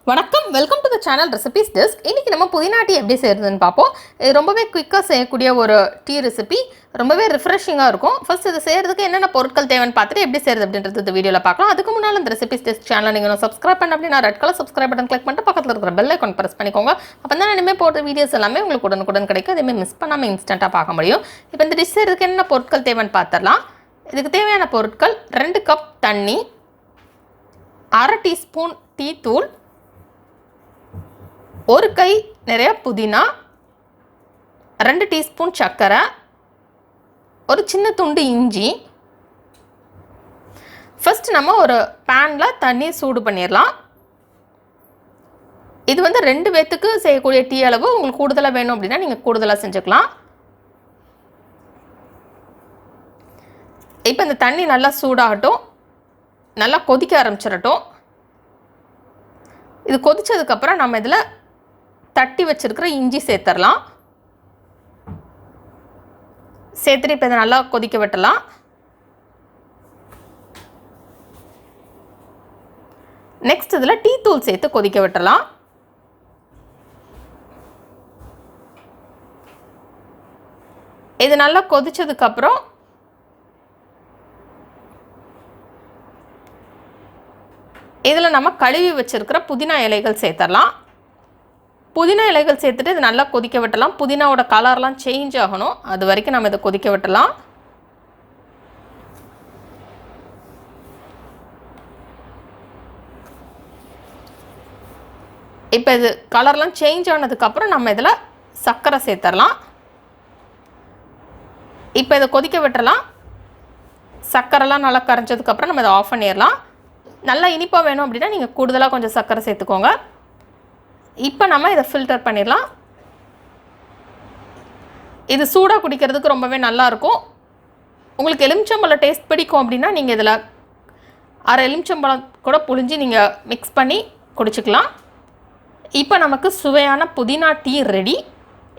வணக்கம், welcome to the channel recipes desk. இன்றைக்கி நம்ம புதினா டீ எப்படி செய்கிறதுன்னு பார்ப்போம். இது ரொம்பவே குயிக்காக செய்யக்கூடிய ஒரு டீ ரெசிபி, ரொம்பவே ரிஃப்ரெஷிங்காக இருக்கும். ஃபர்ஸ்ட் இது செய்கிறதுக்கு என்னென்ன பொருட்கள் தேவைன்னு பார்த்துட்டு எப்படி செய்கிறது அப்படின்றது இந்த வீடியோவில் பார்க்கலாம். அதுக்கு முன்னால் இந்த ரெசிபீஸ் டெஸ்க் சேனலை நீங்கள் சப்ஸ்கிரைப் பண்ண அப்படின்னா red colour subscribe button click பண்ணிட்டு பக்கத்தில் இருக்கிற பெல் ஐக்கான் ப்ரெஸ் பண்ணிக்கோங்க. அப்போ தான் இனிமேல் போடுற வீடியோஸ் எல்லாமே உங்களுக்கு உடனுக்குடன் கிடைக்கும். அதேமாதிரி மிஸ் பண்ணாமல் இன்ஸ்டண்ட்டாக பார்க்க முடியும். இப்போ இந்த டிஷ் செய்கிறதுக்கு என்னென்ன பொருட்கள் தேவைன்னு பார்த்துடலாம். இதுக்கு தேவையான பொருட்கள் 2 கப் தண்ணி, 1/2 டீஸ்பூன் டீ தூள், 1 கை நிறைய புதினா, 2 டீஸ்பூன் சர்க்கரை, ஒரு சின்ன துண்டு இஞ்சி. ஃபர்ஸ்ட் நம்ம ஒரு பேனில் தண்ணி சூடு பண்ணிடலாம். இது 2 பேத்துக்கு செய்யக்கூடிய டீ அளவு. உங்களுக்கு கூடுதலாக வேணும் அப்படின்னா நீங்கள் கூடுதலாக செஞ்சுக்கலாம். இப்போ இந்த தண்ணி நல்லா சூடாகட்டும், நல்லா கொதிக்க ஆரம்பிச்சிடட்டும். இது கொதிச்சதுக்கப்புறம் நம்ம இதில் தட்டி வச்சிருக்கிற இஞ்சி சேர்த்துடலாம். சேர்த்துட்டு இப்போ இதை நல்லா கொதிக்க விட்டலாம். நெக்ஸ்ட் இதில் டீ தூள் சேர்த்து கொதிக்க விட்டலாம். இது நல்லா கொதிச்சதுக்கப்புறம் இதில் நம்ம கழுவி வச்சிருக்கிற புதினா இலைகள் சேர்த்துடலாம். புதினா இலைகள் சேர்த்துட்டு இது நல்லா கொதிக்க விட்டலாம். புதினாவோட கலர்லாம் சேஞ்ச் ஆகணும், அது வரைக்கும் நம்ம இதை கொதிக்க விட்டலாம். இப்போ இது கலர்லாம் சேஞ்ச் ஆனதுக்கப்புறம் நம்ம இதில் சர்க்கரை சேர்த்துடலாம். இப்போ இதை கொதிக்க விட்டுறலாம். சர்க்கரைலாம் நல்லா கரைஞ்சதுக்கப்புறம் நம்ம இதை ஆஃப் பண்ணிடலாம். நல்லா இனிப்பாக வேணும் அப்படின்னா நீங்கள் கூடுதலாக கொஞ்சம் சர்க்கரை சேர்த்துக்கோங்க. இப்போ நம்ம இதை ஃபில்டர் பண்ணிடலாம். இது சூடாக குடிக்கிறதுக்கு ரொம்பவே நல்லாயிருக்கும். உங்களுக்கு எலுமிச்சம்பழம் டேஸ்ட் பிடிக்கும் அப்படின்னா நீங்கள் இதில் 1/2 எலுமிச்சம்பழம் கூட புழிஞ்சு நீங்கள் மிக்ஸ் பண்ணி குடிச்சிக்கலாம். இப்போ நமக்கு சுவையான புதினா டீ ரெடி.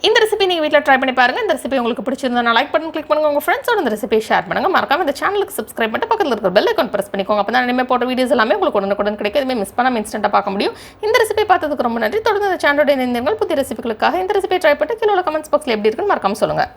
இந்த ரெசிபி நீங்கள் வீட்டில் ட்ரை பண்ணி பாருங்கள். இந்த ரெசிபி உங்களுக்கு பிடிச்சிருந்தா லைக் பட்டன் கிளிக் பண்ணுங்கள். உங்கள் ஃப்ரெண்ட்ஸோட இந்த ரெசிபியை ஷேர் பண்ணுங்கள். மறக்காம இந்த சேனலுக்கு சப்ஸ்கிரைப் பண்ணிட்டு பக்கத்தில் இருக்கிற பெல் ஐக்கான் ப்ரெஸ் பண்ணிக்கோங்க. அப்போ தான் இனிமேல் போட்ட வீடியோஸ் எல்லாமே உங்களுக்கு உடனுக்குடன் கிடைக்கும். எதுவுமே மிஸ் பண்ணாமல் இன்ஸ்டண்ட்டாக பார்க்க முடியும். இந்த ரெசிபி பார்த்ததுக்கு ரொம்ப நன்றி. தொடர்ந்து இந்த சேனலோட இணைந்தீர்கள். புதிய ரெசிபிகளுக்காக இந்த ரெசிபியை ட்ரை பண்ணிட்டு கீழே கமெண்ட்ஸ் பாக்ஸில் எப்படி இருக்குன்னு மறக்காம சொல்லுங்கள்.